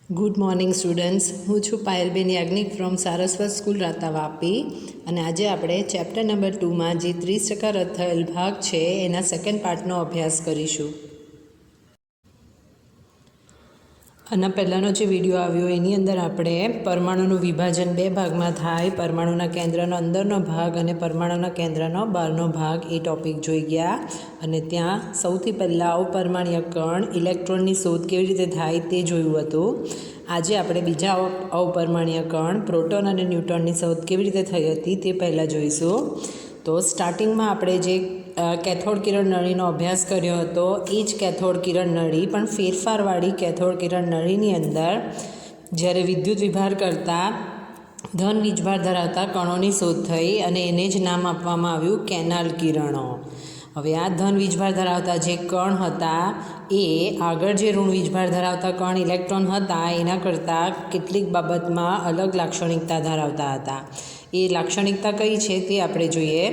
Good morning students, હું છું Payalben Yagnik from Saraswat school રાતા વાપી. અને આજે આપણે ચેપ્ટર નંબર 2માં જે 30% રદ થયેલ ભાગ છે એના સેકન્ડ પાર્ટનો અભ્યાસ કરીશું. આના પહેલાંનો જે વિડીયો આવ્યો એની અંદર આપણે પરમાણુનું વિભાજન બે ભાગમાં થાય, પરમાણુના કેન્દ્રનો અંદરનો ભાગ અને પરમાણુના કેન્દ્રનો બહારનો ભાગ, એ ટૉપિક જોઈ ગયા. અને ત્યાં સૌથી પહેલાં અવપરમાણ્ય કણ ઇલેક્ટ્રોનની શોધ કેવી રીતે થાય તે જોયું હતું. આજે આપણે બીજા અવપરમાણ્ય કણ પ્રોટોન અને ન્યુટ્રોનની શોધ કેવી રીતે થઈ હતી તે પહેલાં જોઈશું. તો સ્ટાર્ટિંગમાં આપણે જે કેથોડ કિરણ નળીનો અભ્યાસ કર્યો હતો એ જ કેથોડ કિરણ નળી, પણ ફેરફારવાળી કેથોડ કિરણ નળીની અંદર જ્યારે વિદ્યુત વિભાર કરતાં ધન વીજભાર ધરાવતા કણોની શોધ થઈ અને એને જ નામ આપવામાં આવ્યું કેનાલ કિરણો. હવે આ ધન વીજભાર ધરાવતા જે કણ હતા એ આગળ જે ઋણ વીજભાર ધરાવતા કણ ઇલેક્ટ્રોન હતા એના કરતાં કેટલીક બાબતમાં અલગ લાક્ષણિકતા ધરાવતા હતા. એ લાક્ષણિકતા કઈ છે તે આપણે જોઈએ.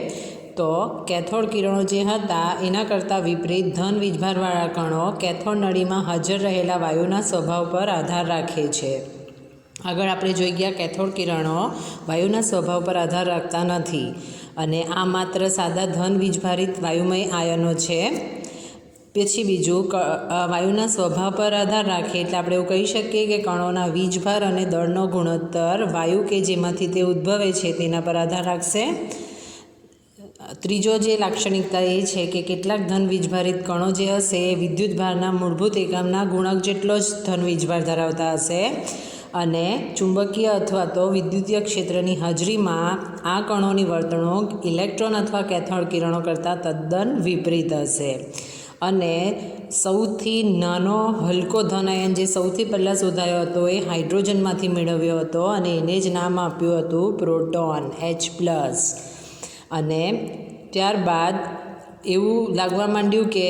તો કેથોડ કિરણો જે હતા એના કરતાં વિપરીત ધન વીજભારવાળા કણો કેથોડ નળીમાં હાજર રહેલા વાયુના સ્વભાવ પર આધાર રાખે છે. આગળ આપણે જોઈ ગયા કેથોડ કિરણો વાયુના સ્વભાવ પર આધાર રાખતા નથી અને આ માત્ર સાદા ધન વીજભારિત વાયુમય આયનો છે. પછી બીજું, વાયુના સ્વભાવ પર આધાર રાખે એટલે આપણે એવું કહી શકીએ કે કણોના વીજભાર અને દળનો ગુણોત્તર વાયુ કે જેમાંથી તે ઉદ્ભવે છે તેના પર આધાર રાખશે. ત્રીજો જે લાક્ષણિકતા એ છે કે કેટલાક ધન વીજભારિત કણો જે હશે એ વિદ્યુતભારના મૂળભૂત એકમના ગુણક જેટલો જ ધન વીજભાર ધરાવતા હશે અને ચુંબકીય અથવા તો વિદ્યુતીય ક્ષેત્રની હાજરીમાં આ કણોની વર્તણૂક ઇલેક્ટ્રોન અથવા કેથોડ કિરણો કરતાં તદ્દન વિપરીત હશે. અને સૌથી નાનો હલકો ધન આયન જે સૌથી પહેલાં શોધાયો હતો એ હાઇડ્રોજનમાંથી મેળવ્યો હતો અને એને જ નામ આપ્યું હતું પ્રોટોન, H+. અને ત્યારબાદ એવું લાગવા માંડ્યું કે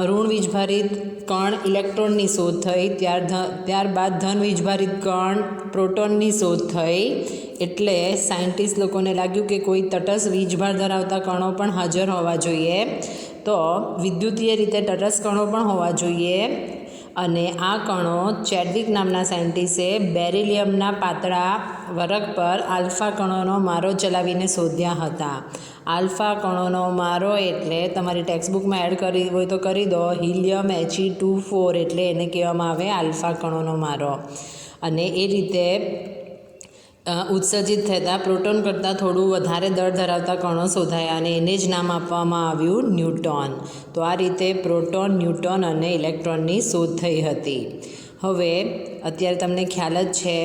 ઋણ વીજભારિત કણ ઇલેક્ટ્રોનની શોધ થઈ, ત્યારબાદ ધન વીજભારિત કણ પ્રોટોનની શોધ થઈ. એટલે સાયન્ટિસ્ટ લોકોને લાગ્યું કે કોઈ તટસ્થ વીજભાર ધરાવતા કણો પણ હાજર હોવા જોઈએ. તો વિદ્યુતીય રીતે તટસ્થ કણો પણ હોવા જોઈએ. અને આ કણો ચેડવિક નામના સાયન્ટિસ્ટે બેરિલિયમના પાતળા વરખ પર આલ્ફા કણોનો મારો ચલાવીને શોધ્યા હતા. આલ્ફા કણોનો મારો એટલે તમારી ટેક્સ્ટબુકમાં એડ કરી હોય તો કરી દો, હિલિયમ He2 એટલે એને કહેવામાં આવે આલ્ફા કણોનો મારો. અને એ રીતે ઉત્સર્જિત થતા પ્રોટોન કરતાં થોડું વધારે દળ ધરાવતા કણો શોધાયા અને એને જ નામ આપવામાં આવ્યું ન્યૂટ્રોન. તો આ રીતે પ્રોટોન, ન્યૂટ્રોન અને ઇલેક્ટ્રોનની શોધ થઈ હતી. હવે અત્યારે તમને ખ્યાલ જ છે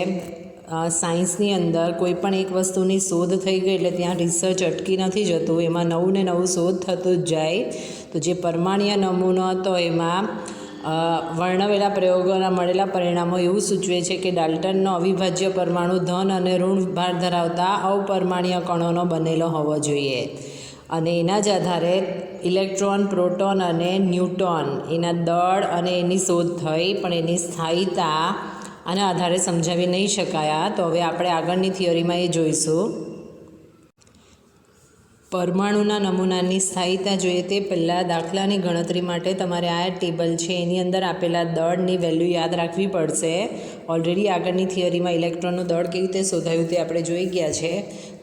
સાયન્સની અંદર કોઈ પણ એક વસ્તુની શોધ થઈ ગઈ એટલે ત્યાં રિસર્ચ અટકી નથી જતું, એમાં નવું ને નવું શોધ થતું જ જાય. તો જે પરમાણ્વીય નમૂનો હતો એમાં વર્ણવેલા પ્રયોગોના મળેલા પરિણામો એવું સૂચવે છે કે ડાલ્ટનનો અવિભાજ્ય પરમાણુ ધન અને ઋણ ભાર ધરાવતા અવપરમાણ્ય કણોનો બનેલો હોવો જોઈએ. અને એના જ આધારે ઇલેક્ટ્રોન, પ્રોટોન અને ન્યૂટ્રોન એના દળ અને એની શોધ થઈ, પણ એની સ્થાયીતા આના આધારે સમજાવી નહીં શકાયા. તો હવે આપણે આગળની થિયરીમાં એ જોઈશું. પરમાણુના નમૂનાની સ્થાયીતા જોઈએ તે પહેલાં દાખલાની ગણતરી માટે તમારે આ ટેબલ છે એની અંદર આપેલા દળની વેલ્યુ યાદ રાખવી પડશે. ઓલરેડી આગળની થિયરીમાં ઇલેક્ટ્રોનનું દળ કેવી રીતે શોધાયું તે આપણે જોઈ ગયા છે.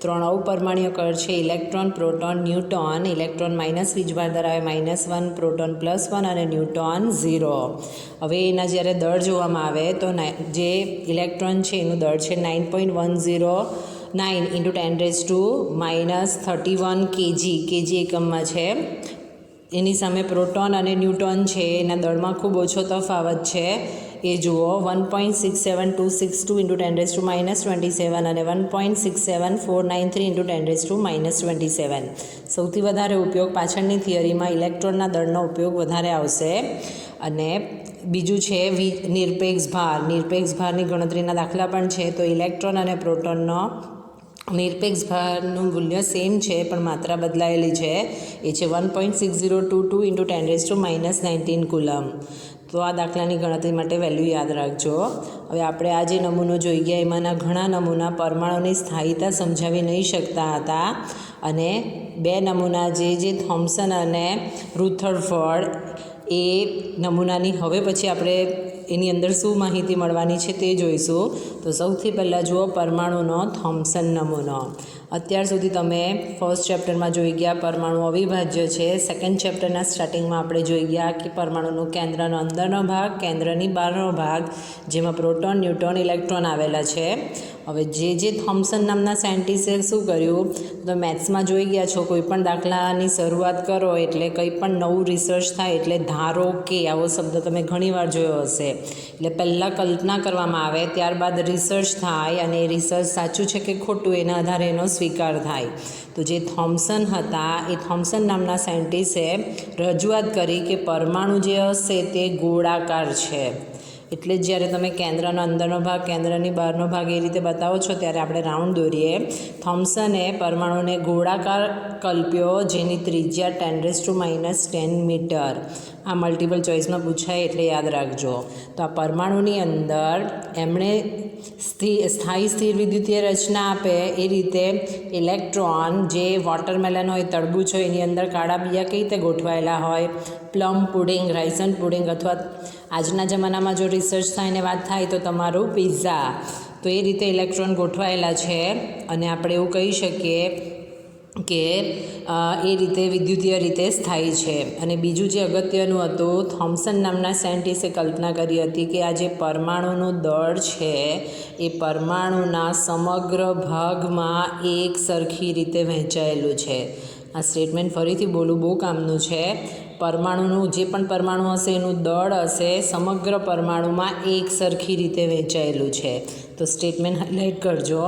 3 અવપરમાણ્ય કણ છે, electron, proton, neutron. Electron minus વીજભાર ધરાવે -1, પ્રોટોન +1 અને ન્યૂટ્રોન 0. હવે એના જ્યારે દળ જોવામાં આવે તો જે ઇલેક્ટ્રોન છે એનું દળ છે 9.109 × 10⁻31 kg એકમમાં છે. એની સામે પ્રોટોન અને ન્યૂટ્રોન છે એના દળમાં ખૂબ ઓછો તફાવત છે. એ જુઓ 1.67262 × 10⁻27 અને 1.67493 × 10⁻27. સૌથી વધારે ઉપયોગ પાછળની થિયરીમાં ઇલેક્ટ્રોનના દળનો ઉપયોગ વધારે આવશે. અને બીજું છે નિરપેક્ષ ભાર. નિરપેક્ષ ભારની ગણતરીના દાખલા પણ છે. તો ઇલેક્ટ્રોન અને પ્રોટોનનો નિરપેક્ષ ભારનું મૂલ્ય સેમ છે પણ માત્રા બદલાયેલી છે. એ છે 1.6022 × 10⁻19 કુલમ. તો આ દાખલાની ગણતરી માટે વેલ્યુ યાદ રાખજો. હવે આપણે આ જે નમૂનો જોઈ ગયા એમાંના ઘણા નમૂના પરમાણુની સ્થાયીતા સમજાવી નહીં શકતા હતા અને બે નમૂના જે થોમ્સન અને રુથરફોર્ડ એ નમૂનાની હવે પછી આપણે એની અંદર શું માહિતી મળવાની છે તે જોઈશું. તો સૌથી પહેલાં જુઓ પરમાણુનો થોમ્સન નમૂનો. અત્યાર સુધી તમે ફર્સ્ટ ચેપ્ટરમાં જોઈ ગયા પરમાણુ અવિભાજ્ય છે. સેકન્ડ ચેપ્ટરના સ્ટાર્ટિંગમાં આપણે જોઈ ગયા કે પરમાણુનું કેન્દ્રનો અંદરનો ભાગ, કેન્દ્રની બહારનો ભાગ, જેમાં પ્રોટોન, ન્યુટ્રોન, ઇલેક્ટ્રોન આવેલા છે. હવે જે થોમ્સન નામના સાયન્ટિસ્ટે શું કર્યું, તો મેથ્સમાં જોઈ ગયા છો, કોઈ પણ દાખલાની શરૂઆત કરો એટલે કંઈ પણ નવું રિસર્ચ થાય એટલે ધારો કે આવો શબ્દ તમે ઘણીવાર જોયો હશે. એટલે પહેલાં કલ્પના કરવામાં આવે, ત્યારબાદ રિસર્ચ થાય અને એ રિસર્ચ સાચું છે કે ખોટું એના આધારે એનો સ્વીકાર થાય. તો જે થોમ્સન હતા એ થોમ્સન નામના સાયન્ટિસ્ટે રજૂઆત કરી કે પરમાણુ જે હશે તે ગોળાકાર છે. એટલે જ જ્યારે તમે કેન્દ્રનો અંદરનો ભાગ, કેન્દ્રની બહારનો ભાગ એ રીતે બતાવો છો ત્યારે આપણે રાઉન્ડ દોરીએ. થોમ્સને પરમાણુને ગોળાકાર કલ્પ્યો, જેની ત્રિજ્યા 10⁻⁻10 મીટર. આ મલ્ટિપલ ચોઇસમાં પૂછાય એટલે યાદ રાખજો. તો આ પરમાણુની અંદર એમણે સ્થાયી સ્થિર વિદ્યુતીય રચના આપે એ રીતે ઇલેક્ટ્રોન, જે વોટરમેલન હોય, તરબૂચ હોય, એની અંદર કાળા બિયા કઈ રીતે ગોઠવાયેલા હોય, પ્લમ પુડિંગ, રાઇસન પુડિંગ, અથવા આજના જમાનામાં જો રિસર્ચ થાય ને વાત થાય તો તમારું પિઝા, તો એ રીતે ઇલેક્ટ્રોન ગોઠવાયેલા છે. અને આપણે એવું કહી શકીએ કે એ રીતે વિદ્યુતીય રીતે સ્થાયી છે. અને બીજું જે અગત્યનું હતું, થોમ્સન નામના સાયન્ટિસ્ટે કલ્પના કરી હતી કે આ જે પરમાણુનું દળ છે એ પરમાણુના સમગ્ર ભાગમાં એક સરખી રીતે વહેંચાયેલું છે. આ સ્ટેટમેન્ટ ફરીથી બોલું, બહુ કામનું છે. પરમાણુનું જે પણ પરમાણુ હશે એનું દળ હશે સમગ્ર પરમાણુમાં એક સરખી રીતે વહેંચાયેલું છે. તો સ્ટેટમેન્ટ હાઇલાઇટ કરજો.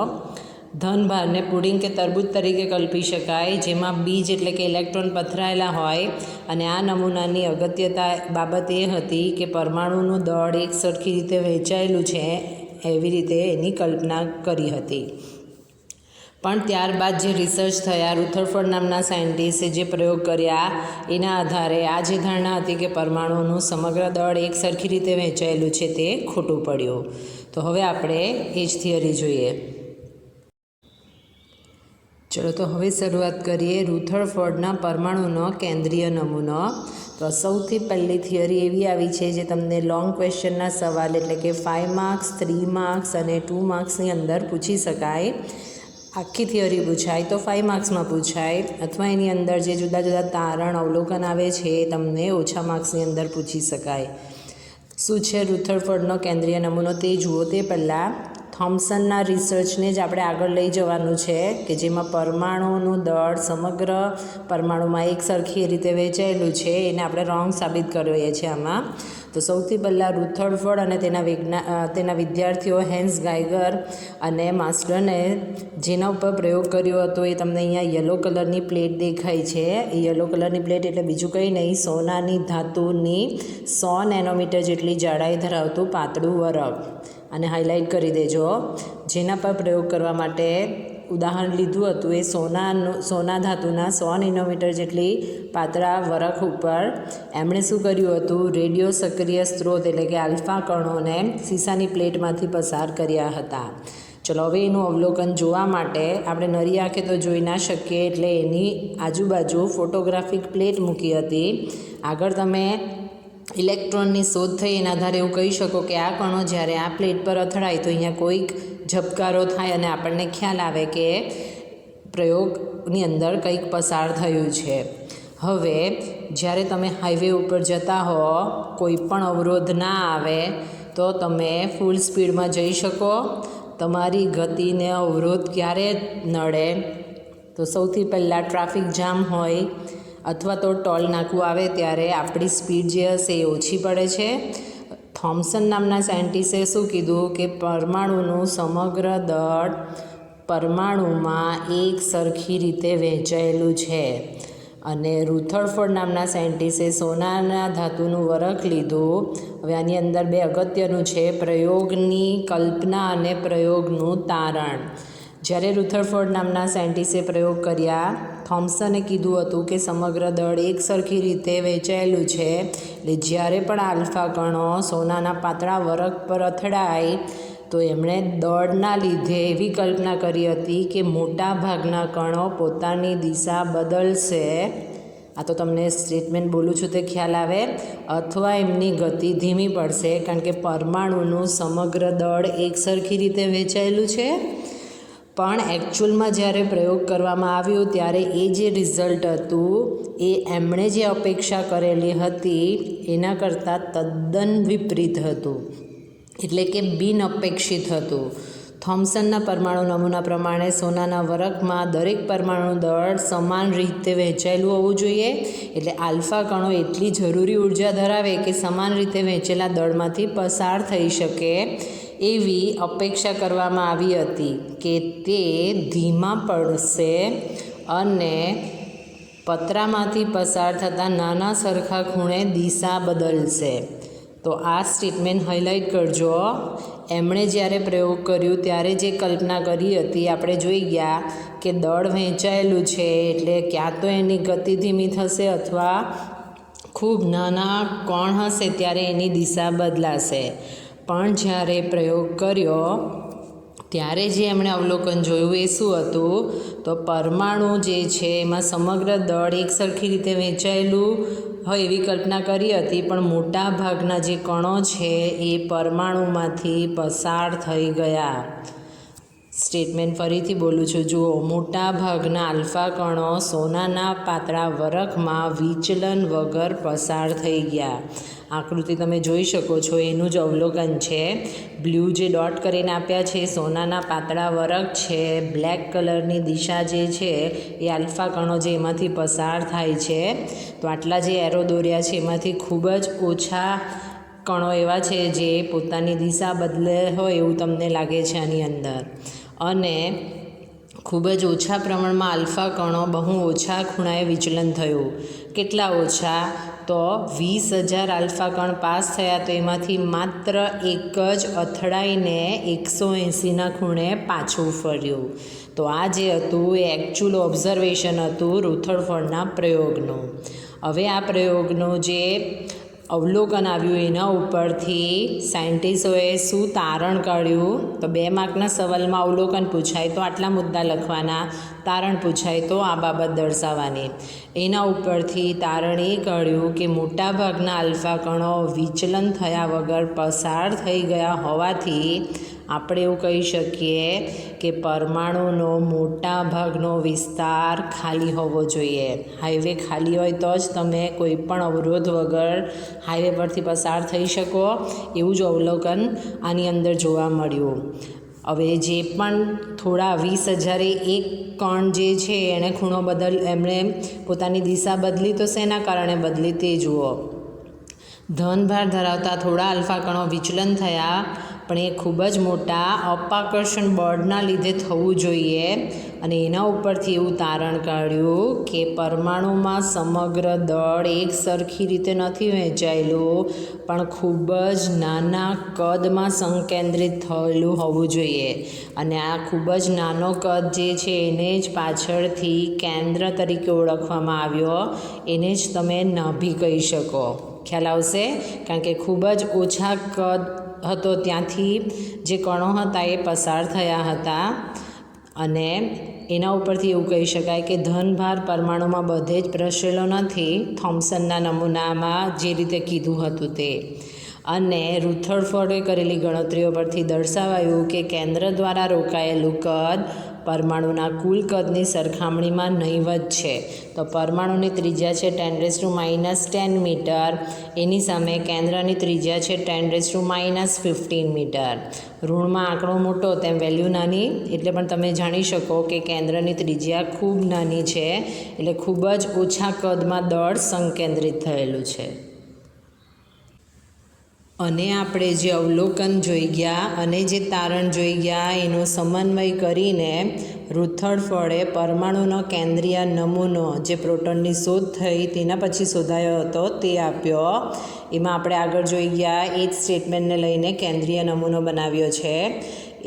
ધનભારને પુડિંગ કે તરબૂચ તરીકે કલ્પી શકાય, જેમાં બીજ એટલે કે ઇલેક્ટ્રોન પથરાયેલા હોય. અને આ નમૂનાની અગત્યતા બાબત એ હતી કે પરમાણુનું દળ એક સરખી રીતે વહેંચાયેલું છે, એવી રીતે એની કલ્પના કરી હતી. પણ ત્યારબાદ જે રિસર્ચ થયા, રુથરફોર્ડ નામના સાયન્ટિસ્ટે જે પ્રયોગ કર્યા એના આધારે આ જે ધારણા હતી કે પરમાણુનું સમગ્ર દળ એક સરખી રીતે વહેંચાયેલું છે તે ખોટું પડ્યું. તો હવે આપણે એ જ થિયરી જોઈએ. ચલો તો હવે શરૂઆત કરીએ રુથરફોર્ડના પરમાણુનો કેન્દ્રીય નમૂનો. તો સૌથી પહેલી થિયરી એવી આવી છે જે તમને લોંગ ક્વેશ્ચનના સવાલ એટલે કે 5 માર્ક્સ, 3 માર્ક્સ અને 2 માર્ક્સની અંદર પૂછી શકાય. આખી થિયરી પૂછાય તો 5 માર્ક્સમાં પૂછાય, અથવા એની અંદર જે જુદા જુદા તારણ, અવલોકન આવે છે એ તમને ઓછા માર્ક્સની અંદર પૂછી શકાય. શું છે રુથરફોર્ડનો કેન્દ્રીય નમૂનો તે જુઓ. તે પહેલાં થોમ્સનના રિસર્ચને જ આપણે આગળ લઈ જવાનું છે કે જેમાં પરમાણુનું દળ સમગ્ર પરમાણુમાં એક સરખી રીતે વહેંચાયેલું છે, એને આપણે રોંગ સાબિત કરીએ છીએ આમાં. તો સૌથી પહેલાં રુથરફોર્ડ અને તેના વિદ્યાર્થીઓ હેન્સ ગાઇગર અને માસ્ટરને જેના ઉપર પ્રયોગ કર્યો હતો એ તમને અહીંયા યલો કલરની પ્લેટ દેખાય છે. એ યલો કલરની પ્લેટ એટલે બીજું કંઈ નહીં, સોનાની ધાતુની 100 નેનોમીટર જેટલી જાડાઈ ધરાવતું પાતળું વરખ. અને હાઇલાઇટ કરી દેજો. જેના પર પ્રયોગ કરવા માટે ઉદાહરણ લીધું હતું એ સોના ધાતુના 100 નેનોમીટર જેટલી પાતળા વરખ ઉપર એમણે શું કર્યું હતું, રેડિયો સક્રિય સ્ત્રોત એટલે કે આલ્ફા કણોને સીસાની પ્લેટમાંથી પસાર કર્યા હતા. ચલો હવે એનું અવલોકન જોવા માટે આપણે નરી આંખે તો જોઈ ના શકીએ, એટલે એની આજુબાજુ ફોટોગ્રાફિક પ્લેટ મૂકી હતી. આગળ તમે ઇલેક્ટ્રોનની શોધ થઈ એના આધારે એવું કહી શકો કે આ કણો જ્યારે આ પ્લેટ પર અથડાય તો અહીંયા કોઈક ઝબકારો થાય અને આપણને ખ્યાલ આવે કે પ્રયોગની અંદર કંઈક પસાર થયું છે. હવે જ્યારે તમે હાઈવે ઉપર જતા હો, કોઈ પણ અવરોધ ના આવે તો તમે ફૂલ સ્પીડમાં જઈ શકો. તમારી ગતિને અવરોધ ક્યારે નડે, તો સૌથી પહેલાં ટ્રાફિક જામ હોય અથવા તો ટોલ નાકું આવે ત્યારે આપણી સ્પીડ જે હશે એ ઓછી પડે છે. થોમ્સન નામના સાયન્ટિસ્ટે શું કીધું કે પરમાણુનું સમગ્ર દળ પરમાણુમાં એક સરખી રીતે વહેંચાયેલું છે. અને રુથરફોર્ડ નામના સાયન્ટિસ્ટે સોનાના ધાતુનું વરખ લીધું. હવે આની અંદર બે અગત્યનું છે, પ્રયોગની કલ્પના અને પ્રયોગનું તારણ. જ્યારે રુથરફોર્ડ નામના સાયન્ટિસ્ટે પ્રયોગ કર્યા, થોમ્સને કીધું હતું કે સમગ્ર દળ એક સરખી રીતે વહેંચાયેલું છે, એટલે જ્યારે પણ આલ્ફા કણો સોનાના પાતળા વરખ પર અથડાય તો એમણે દળના લીધે એવી કલ્પના કરી હતી કે મોટા ભાગના કણો પોતાની દિશા બદલશે આ તો તમને સ્ટેટમેન્ટ બોલું છું તે ખ્યાલ આવે, અથવા એમની ગતિ ધીમી પડશે કારણ કે પરમાણુનું સમગ્ર દળ એકસરખી રીતે વહેંચાયેલું છે, પણ એકચ્યુઅલમાં જ્યારે પ્રયોગ કરવામાં આવ્યો ત્યારે એ જે રિઝલ્ટ હતું એ એમણે જે અપેક્ષા કરેલી હતી એના કરતાં તદ્દન વિપરીત હતું, એટલે કે બિનઅપેક્ષિત હતું. થોમ્સનના પરમાણુ નમૂના પ્રમાણે સોનાના વરખમાં દરેક પરમાણુ દળ સમાન રીતે વહેંચાયેલું હોવું જોઈએ, એટલે આલ્ફા કણો એટલી જરૂરી ઉર્જા ધરાવે કે સમાન રીતે વહેંચેલા દળમાંથી પસાર થઈ શકે એવી અપેક્ષા કરવામાં આવી હતી કે તે ધીમા પડશે અને પતરામાંથી પસાર થતાં નાના સરખા ખૂણે દિશા બદલશે. તો આ સ્ટેટમેન્ટ હાઇલાઇટ કરજો. એમણે જ્યારે પ્રયોગ કર્યું ત્યારે જે કલ્પના કરી હતી આપણે જોઈ ગયા કે દળ વહેંચાયેલું છે એટલે ક્યાં તો એની ગતિ ધીમી થશે અથવા ખૂબ નાના કોણ હશે ત્યારે એની દિશા બદલાશે. પણ જ્યારે પ્રયોગ કર્યો ત્યારે જે એમણે અવલોકન જોયું એ શું હતું, તો પરમાણુ જે છે એમાં સમગ્ર દળ એકસરખી રીતે વહેંચાયેલું હોય એવી કલ્પના કરી હતી, પણ મોટા ભાગના જે કણો છે એ પરમાણુમાંથી પસાર થઈ ગયા. સ્ટેટમેન્ટ ફરીથી બોલું છું, જુઓ, મોટા ભાગના આલ્ફા કણો સોનાના પાતળા વરખમાં વિચલન વગર પસાર થઈ ગયા. આકૃતિ તમે જોઈ શકો છો, એનું જ અવલોકન છે. બ્લુ જે ડોટ કરીને આપ્યા છે સોનાના પાતળા વરખ છે, બ્લેક કલરની દિશા જે છે એ આલ્ફા કણો જે એમાંથી પસાર થાય છે. તો આટલા જે એરો દોર્યા છે એમાંથી ખૂબ જ ઓછા કણો એવા છે જે પોતાની દિશા બદલે હોય એવું તમને લાગે છે આની અંદર, અને ખૂબ જ ઓછા પ્રમાણમાં આલ્ફા કણો બહુ ઓછા ખૂણાએ વિચલન થયું. કેટલા ઓછા? તો 20,000 આલ્ફા કણ પાસ થયા, તો એમાંથી માત્ર એક જ અથડાઈને 180ના ખૂણે પાછું ફર્યું. તો આ જે હતું એ એકચ્યુઅલ ઓબ્ઝર્વેશન હતું રુથરફોર્ડના પ્રયોગનું. હવે આ પ્રયોગનું જે અવલોકન આવ્યું એના ઉપરથી સાયન્ટિસ્ટોએ શું તારણ કાઢ્યું, તો 2 માર્કના સવાલમાં અવલોકન પૂછાય તો આટલા મુદ્દા લખવાના, તારણ પૂછાય તો આ બાબત દર્શાવવાની. એના ઉપરથી તારણ એ કાઢ્યું કે મોટાભાગના આલ્ફા કણો વિચલન થયા વગર પસાર થઈ ગયા હોવાથી આપણે એવું કહી શકીએ કે પરમાણુનો મોટા ભાગનો વિસ્તાર ખાલી હોવો જોઈએ. હાઈવે ખાલી હોય તો જ તમે કોઈ પણ અવરોધ વગર હાઈવે પરથી પસાર થઈ શકો, એવું જ અવલોકન આની અંદર જોવા મળ્યું. હવે જે પણ થોડા 20,000 એક કણ જે છે એણે ખૂણો એમણે પોતાની દિશા બદલી, તો શેના કારણે બદલી તે જુઓ. ધનભાર ધરાવતા થોડા આલ્ફા કણો વિચલન થયા, પણ એ ખૂબ જ મોટા અપાકર્ષણ બળના લીધે થવું જોઈએ, અને એના ઉપરથી એવું તારણ કાઢ્યું કે પરમાણુમાં સમગ્ર દળ એક સરખી રીતે નથી વહેંચાયેલું, પણ ખૂબ જ નાના કદમાં સંકેન્દ્રિત થયેલું હોવું જોઈએ. અને આ ખૂબ જ નાનો કદ જે છે એને જ પાછળથી કેન્દ્ર તરીકે ઓળખવામાં આવ્યો, એને જ તમે નાભી કહી શકો. ખ્યાલ આવશે, કારણ કે ખૂબ જ ઓછા કદ હતો ત્યાંથી જે કણો હતા એ પસાર થયા હતા, અને એના ઉપરથી એવું કહી શકાય કે ધનભાર પરમાણુમાં બધે જ પ્રસરેલો નથી, થોમ્સનના નમૂનામાં જે રીતે કીધું હતું તે. અને રુથરફોર્ડે કરેલી ગણતરીઓ પરથી દર્શાવાયું કે કેન્દ્ર દ્વારા રોકાયેલું કદ પરમાણુના કુલ કદની સરખામણીમાં નહીવત છે. તો પરમાણુની ત્રિજ્યા છે 10⁻10 મીટર, એની સામે કેન્દ્રની ત્રિજ્યા છે 10⁻15 મીટર. ઋણમાં આંકડો મોટો તેમ વેલ્યુ નાની, એટલે પણ તમે જાણી શકો કે કેન્દ્રની ત્રિજ્યા ખૂબ નાની છે, એટલે ખૂબ જ ઓછા કદમાં દળ સંકેન્દ્રિત થયેલું છે. અને આપણે જે અવલોકન જોઈ ગયા અને જે તારણ જોઈ ગયા એનો સમન્વય કરીને રુથરફોર્ડે પરમાણુનો કેન્દ્રીય નમૂનો જે પ્રોટોનની શોધ થઈ તેના પછી શોધાયો હતો તે આપ્યો. એમાં આપણે આગળ જોઈ ગયા એ જ સ્ટેટમેન્ટને લઈને કેન્દ્રીય નમૂનો બનાવ્યો છે.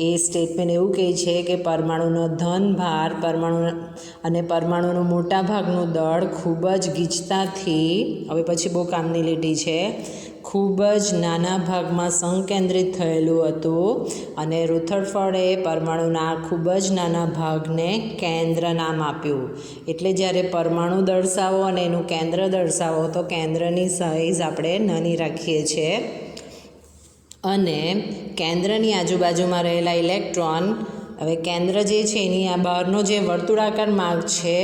એ સ્ટેટમેન્ટ એવું કહે છે કે પરમાણુનો ધનભાર પરમાણુનું મોટાભાગનું દળ ખૂબ જ ગીચતાથી, હવે પછી બહુ કામની લીટી છે, ખૂબ જ નાના ભાગમાં સંકેન્દ્રિત થયેલું હતું અને રુથરફોર્ડે પરમાણુના ખૂબ જ નાના ભાગને કેન્દ્ર નામ આપ્યું. એટલે જ્યારે પરમાણુ દર્શાવો અને એનું કેન્દ્ર દર્શાવો તો કેન્દ્રની સાઇઝ આપણે નાની રાખીએ છીએ અને કેન્દ્રની આજુબાજુમાં રહેલા ઇલેક્ટ્રોન, હવે કેન્દ્ર જે છે એની આ બહારનો જે વર્તુળાકાર માર્ગ છે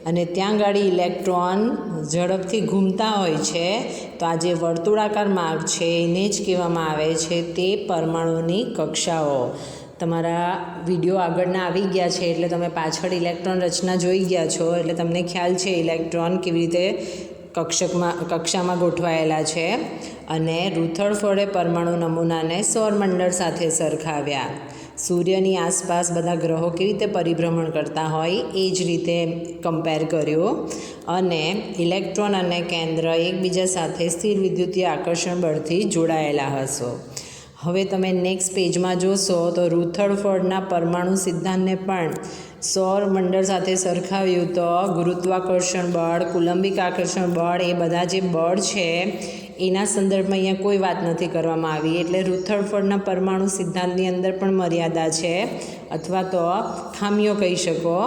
અને ત્યાં ગાડી ઇલેક્ટ્રોન ઝડપથી ઘૂમતા હોય છે, તો આ જે વર્તુળાકાર માર્ગ છે એને જ કહેવામાં આવે છે તે પરમાણુની કક્ષાઓ. તમારા વિડીયો આગળના આવી ગયા છે એટલે તમે પાછળ ઇલેક્ટ્રોન રચના જોઈ ગયા છો, એટલે તમને ખ્યાલ છે ઇલેક્ટ્રોન કેવી રીતે કક્ષામાં ગોઠવાયેલા છે. અને રુથરફોર્ડે પરમાણુ નમૂનાને સૌરમંડળ સાથે સરખાવ્યા. સૂર્યની આસપાસ બધા ગ્રહો કેવી રીતે પરિભ્રમણ કરતા હોય એ જ રીતે કમ્પેર કર્યું અને ઇલેક્ટ્રોન અને કેન્દ્ર એકબીજા સાથે સ્થિર વિદ્યુતીય આકર્ષણ બળથી જોડાયેલા હશો. હવે તમે નેક્સ્ટ પેજમાં જોશો તો રુથરફોર્ડના પરમાણુ સિદ્ધાંતને પણ સૌરમંડળ સાથે સરખાવ્યું તો ગુરુત્વાકર્ષણ બળ, કુલંબિક આકર્ષણ બળ, એ બધા જે બળ છે એના સંદર્ભમાં અહીંયા કોઈ વાત નથી કરવામાં આવી. એટલે રુથરફોર્ડના પરમાણુ સિદ્ધાંતની અંદર પણ મર્યાદા છે અથવા તો ખામીઓ કહી શકો.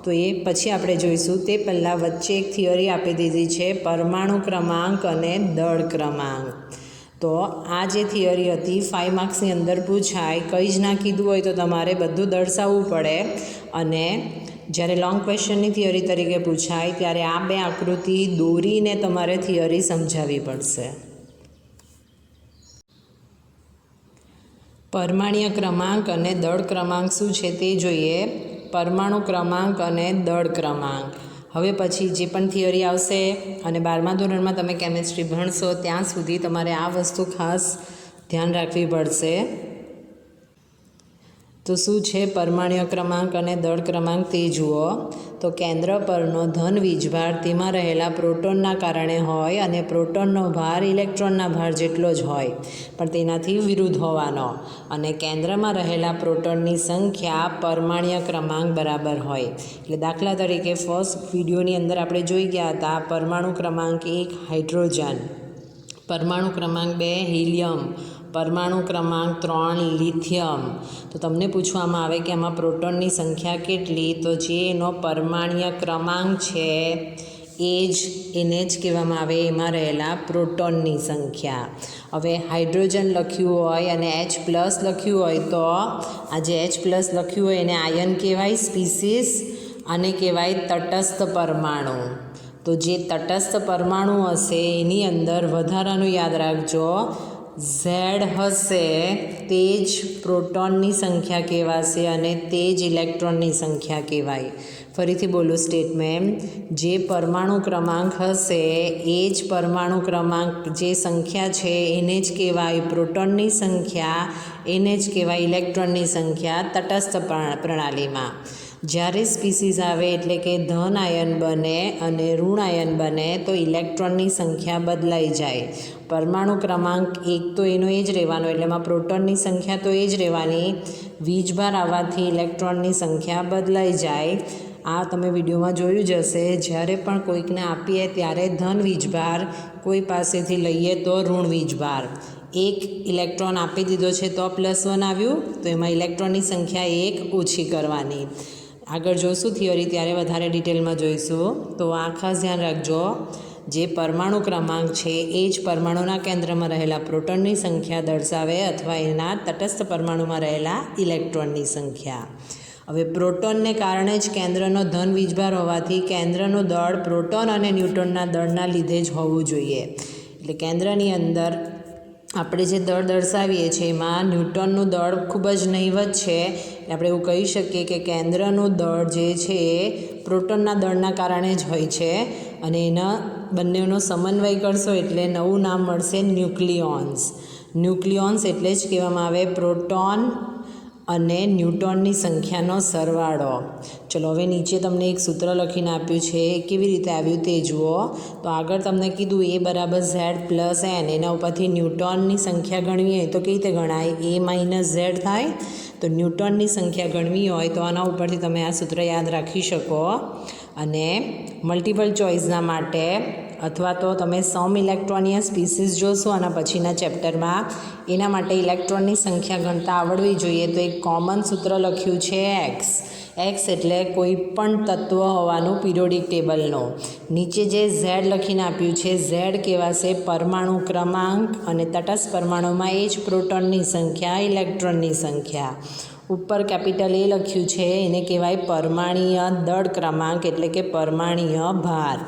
તો એ પછી આપણે જોઈશું. તે પહેલાં વચ્ચે એક થિયરી આપી દીધી છે, પરમાણુ ક્રમાંક અને દળ ક્રમાંક. તો આ જે થિયરી હતી 5 માર્ક્સની અંદર પૂછાય, કંઈ જ ના કીધું હોય તો તમારે બધું દર્શાવવું પડે અને જ્યારે લોંગ ક્વેશ્ચનની થિયરી તરીકે પૂછાય ત્યારે આ બે આકૃતિ દોરીને તમારે થિયરી સમજાવવી પડશે. પરમાણ્વીય ક્રમાંક અને દળ ક્રમાંક શું છે તે જોઈએ. પરમાણુ ક્રમાંક અને દળ ક્રમાંક. હવે પછી જે પણ થિયરી આવશે અને 12મા ધોરણમાં તમે કેમિસ્ટ્રી ભણશો ત્યાં સુધી તમારે આ વસ્તુ ખાસ ધ્યાન રાખવી પડશે. તો શું છે પરમાણ્વીય ક્રમાંક અને દળ ક્રમાંક તે જુઓ. તો કેન્દ્ર પરનો ધન વીજભાર તેમાં રહેલા પ્રોટોનના કારણે હોય અને પ્રોટોનનો ભાર ઇલેક્ટ્રોનના ભાર જેટલો જ હોય પણ તેનાથી વિરુદ્ધ હોવાનો, અને કેન્દ્રમાં રહેલા પ્રોટોનની સંખ્યા પરમાણ્વીય ક્રમાંક બરાબર હોય. એટલે દાખલા તરીકે ફર્સ્ટ વિડીયોની અંદર આપણે જોઈ ગયા હતા પરમાણુ ક્રમાંક 1 હાઇડ્રોજન, પરમાણુ ક્રમાંક 2 હિલિયમ, પરમાણુ ક્રમાંક 3 લિથિયમ. તો તમને પૂછવામાં આવે કે આમાં પ્રોટોનની સંખ્યા કેટલી, તો જે એનો પરમાણ્વીય ક્રમાંક છે એને જ કહેવામાં આવે એમાં રહેલા પ્રોટોનની સંખ્યા. હવે હાઇડ્રોજન લખ્યું હોય અને H+ લખ્યું હોય તો આ જે H+ લખ્યું હોય એને આયન કહેવાય, સ્પીસીસ, આને કહેવાય તટસ્થ પરમાણુ. તો જે તટસ્થ પરમાણુ હશે એની અંદર વધારાનું યાદ રાખજો, Z હશે તે જ પ્રોટોનની સંખ્યા કહેવાશે અને તે જ ઇલેક્ટ્રોનની સંખ્યા કહેવાય. ફરીથી બોલો સ્ટેટમેન્ટ, જે પરમાણુ ક્રમાંક હશે એ જ પરમાણુ ક્રમાંક જે સંખ્યા છે એને જ કહેવાય પ્રોટોનની સંખ્યા, એને જ કહેવાય ઇલેક્ટ્રોનની સંખ્યા તટસ્થ પ્રણાલીમાં. જ્યારે સ્પીસીસ આવે એટલે કે ધન આયન બને અને ઋણ આયન બને તો ઇલેક્ટ્રોનની સંખ્યા બદલાઈ જાય. પરમાણુ ક્રમાંક 1 તો એનો એ જ રહેવાનો એટલે એમાં પ્રોટોનની સંખ્યા તો એ જ રહેવાની, વીજભાર આવવાથી ઇલેક્ટ્રોનની સંખ્યા બદલાઈ જાય. આ તમે વિડીયોમાં જોયું જ હશે, જ્યારે પણ કોઈકને આપીએ ત્યારે ધન વીજભાર, કોઈ પાસેથી લઈએ તો ઋણ વીજભાર. એક ઇલેક્ટ્રોન આપી દીધો છે તો +1 આવ્યું, તો એમાં ઇલેક્ટ્રોનની સંખ્યા 1 ઓછી કરવાની. આગળ જોઈશું થિયરી ત્યારે વધારે ડિટેલમાં જોઈશું. તો આ ખાસ ધ્યાન રાખજો, જે પરમાણુ ક્રમાંક છે એ જ પરમાણુના કેન્દ્રમાં રહેલા પ્રોટોનની સંખ્યા દર્શાવે અથવા એના તટસ્થ પરમાણુમાં રહેલા ઇલેક્ટ્રોનની સંખ્યા. હવે પ્રોટોનને કારણે જ કેન્દ્રનો ધન વીજભાર હોવાથી કેન્દ્રનું દળ પ્રોટોન અને ન્યુટ્રોનના દળના લીધે જ હોવું જોઈએ. એટલે કેન્દ્રની અંદર આપણે જે દળ દર્શાવીએ છીએ એમાં ન્યૂટનનું દળ ખૂબ જ નહિવત છે. આપણે એવું કહી શકીએ કે કેન્દ્રનું દળ જે છે એ પ્રોટોનના દળના કારણે જ હોય છે અને એના બંનેનો સમન્વય કરશો એટલે નવું નામ મળશે ન્યુક્લિયોન્સ. ન્યુક્લિયોન્સ એટલે જ કહેવામાં આવે પ્રોટોન અને ન્યુટ્રોનની સંખ્યાનો સરવાળો. ચલો હવે નીચે તમને એક સૂત્ર લખીને આપ્યું છે, કેવી રીતે આવ્યું તે જુઓ. તો આગળ તમને કીધું A = Z + N, એના ઉપરથી ન્યૂટનની સંખ્યા ગણવી હોય તો કેવી રીતે ગણાય, A - Z થાય. તો ન્યૂટનની સંખ્યા ગણવી હોય તો આના ઉપરથી તમે આ સૂત્ર યાદ રાખી શકો. અને મલ્ટિપલ ચોઇસના માટે અથવા તો તમે સમ ઇલેક્ટ્રોનીય સ્પીસીસ જોશો આના પછીના ચેપ્ટરમાં, એના માટે ઇલેક્ટ્રોનની સંખ્યા ગણતા આવડવી જોઈએ. તો એક કોમન સૂત્ર લખ્યું છે એક્સ એટલે કોઈ પણ તત્વ હોવાનું પિરિયોડિક ટેબલનો. નીચે જે ઝેડ લખીને આપ્યું છે, ઝેડ કહેવાશે પરમાણુ ક્રમાંક, અને તટસ્થ પરમાણુમાં એ જ પ્રોટોનની સંખ્યા, ઇલેક્ટ્રોનની સંખ્યા. ઉપર કેપિટલ એ લખ્યું છે એને કહેવાય પરમાણ્વીય દળ ક્રમાંક એટલે કે પરમાણ્વીય ભાર.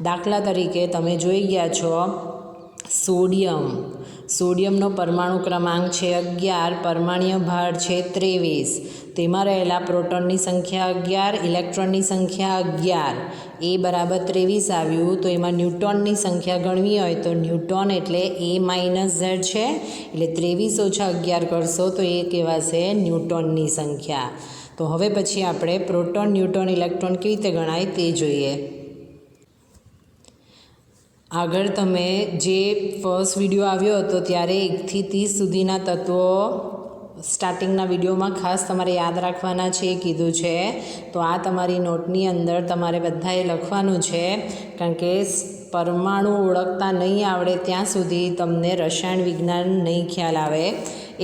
દાખલા તરીકે તમે જોઈ ગયા છો સોડિયમનો પરમાણુ ક્રમાંક છે 11, પરમાણ્વીય ભાર છે 23. તેમાં રહેલા પ્રોટોનની સંખ્યા 11, ઇલેક્ટ્રોનની સંખ્યા 11, એ બરાબર 23 આવ્યું. તો એમાં ન્યૂટોનની સંખ્યા ગણવી હોય તો ન્યૂટોન એટલે એ માઇનસ ઝેડ છે, એટલે 23 ઓછા 11 કરશો તો એ કહેવાશે ન્યૂટોનની સંખ્યા. તો હવે પછી આપણે પ્રોટોન, ન્યૂટોન, ઇલેક્ટ્રોન કેવી રીતે ગણાય તે જોઈએ. આગળ તમે જે ફર્સ્ટ વિડીયો આવ્યો હતો ત્યારે 1 થી 30 સુધીના તત્વો સ્ટાર્ટિંગના વિડીયોમાં ખાસ તમારે યાદ રાખવાના છે એ કીધું છે. તો આ તમારી નોટની અંદર તમારે બધાએ લખવાનું છે, કારણ કે પરમાણુ ઓળખતા નહીં આવડે ત્યાં સુધી તમને રસાયણ વિજ્ઞાન નહીં ખ્યાલ આવે.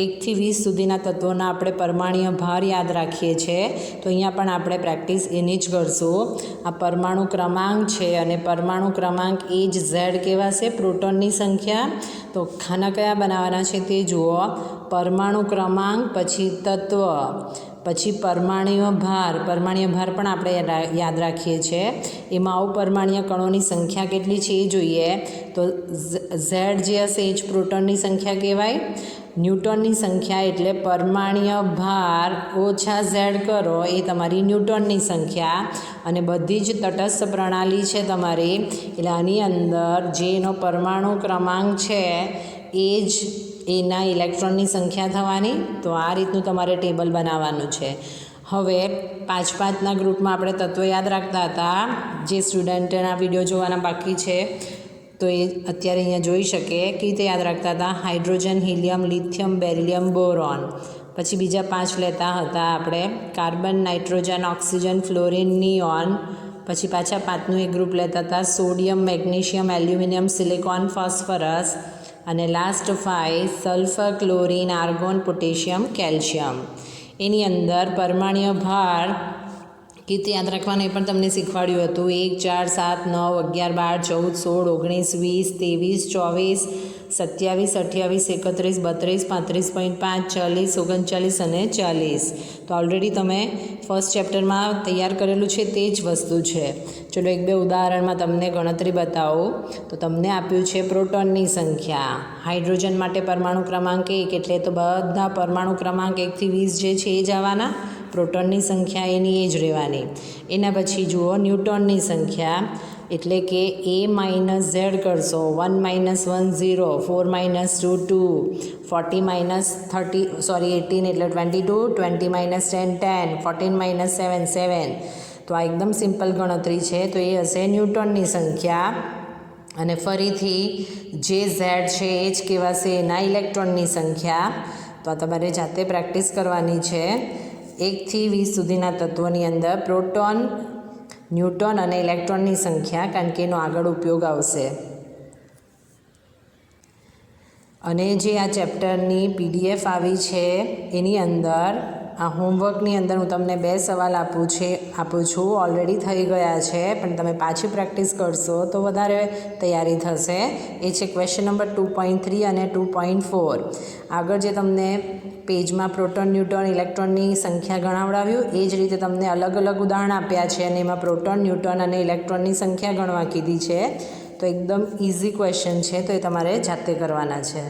1 થી 20 સુધીના તત્વોના આપણે પરમાણ્વીય ભાર યાદ રાખીએ છીએ. તો અહીંયા પણ આપણે પ્રેક્ટિસ એની જ કરશું. આ પરમાણુ ક્રમાંક છે અને પરમાણુ ક્રમાંક એ જ ઝેડ કહેવાશે, પ્રોટોનની સંખ્યા. તો ખાના કયા બનાવવાના છે તે જુઓ. પરમાણુ ક્રમાંક, પછી તત્વ, પછી પરમાણ્વીય ભાર પણ આપણે યાદ રાખીએ છીએ. એમાં અપરમાણ્વીય કણોની સંખ્યા કેટલી છે એ જોઈએ. તો ઝેડ જે હશે એ જ પ્રોટોનની સંખ્યા કહેવાય. ન્યૂટોનની સંખ્યા એટલે પરમાણ્વીય ભાર ઓછા ઝેડ કરો એ તમારી ન્યૂટોનની સંખ્યા. અને બધી જ તટસ્થ પ્રણાલી છે તમારી, એટલે આની અંદર જે એનો પરમાણુ ક્રમાંક છે એ જ એના ઇલેક્ટ્રોનની સંખ્યા થવાની. તો આ રીતનું તમારે ટેબલ બનાવવાનું છે. હવે 5-5ના ગ્રુપમાં આપણે તત્વો યાદ રાખતા હતા. જે સ્ટુડન્ટના વિડીયો જોવાના બાકી છે તો એ અત્યારે અહીંયા જોઈ શકે કેવી રીતે યાદ રાખતા હતા. Hydrogen, helium, lithium, beryllium, boron. પછી બીજા 5 લેતા હતા આપણે carbon, nitrogen, oxygen, fluorine, neon. પછી પાછા 5નું એક ગ્રુપ લેતા હતા sodium, magnesium, aluminium, silicon, phosphorus. અને last 5 sulphur, chlorine, argon, potassium, calcium. એની અંદર પરમાણ્વીય ભાર કેવી રીતે યાદ રાખવાનું એ પણ તમને શીખવાડ્યું હતું. 1, 4, 7, 9, 11, 12, 16, 20, 23, 24, 27, 28, 31, 32, 35, 40, 39 અને 40. તો ઓલરેડી તમે ફર્સ્ટ ચેપ્ટરમાં તૈયાર કરેલું છે તે જ વસ્તુ છે. ચલો 1-2 ઉદાહરણમાં તમને ગણતરી બતાવું. તો તમને આપ્યું છે પ્રોટોનની સંખ્યા. હાઇડ્રોજન માટે પરમાણુ ક્રમાંક 1 એટલે તો બધા પરમાણુ ક્રમાંક 1 થી 20 જે છે એ જ આવવાના. પ્રોટોનની સંખ્યા એની એ જ રહેવાની. એના પછી જુઓ ન્યૂટોનની સંખ્યા એટલે કે એ માઇનસ ઝેડ કરશો. 1 - 1 0, 4 - 2 2, 40 - 18 એટલે 22, 20 - 10 10, 14 - 7 7. તો આ એકદમ સિમ્પલ ગણતરી છે. તો એ હશે ન્યૂટોનની સંખ્યા. અને ફરીથી જે ઝેડ છે એ જ કહેવાશે એના ઇલેક્ટ્રોનની સંખ્યા. તો આ તમારે જાતે પ્રેક્ટિસ કરવાની છે. 1 થી 20 સુધીના તત્વોની અંદર પ્રોટોન, ન્યૂટોન અને ઇલેક્ટ્રોનની સંખ્યા, કારણ કે એનો આગળ ઉપયોગ આવશે. અને જે આ ચેપ્ટરની PDF આવી છે એની અંદર આ હોમવર્કની અંદર હું તમને 2 સવાલ આપું છું. ઓલરેડી થઈ ગયા છે, પણ તમે પાછી પ્રેક્ટિસ કરશો તો વધારે તૈયારી થશે. એ છે ક્વેશ્ચન નંબર 2.3 અને 2.4. આગળ જે તમને પેજમાં પ્રોટોન, ન્યૂટોન, ઇલેક્ટ્રોનની સંખ્યા ગણાવડાવ્યું એ જ રીતે તમને અલગ અલગ ઉદાહરણ આપ્યા છે અને એમાં પ્રોટોન, ન્યૂટોન અને ઇલેક્ટ્રોનની સંખ્યા ગણવા કીધી છે. તો એકદમ ઇઝી ક્વેશ્ચન છે, તો એ તમારે જાતે કરવાના છે.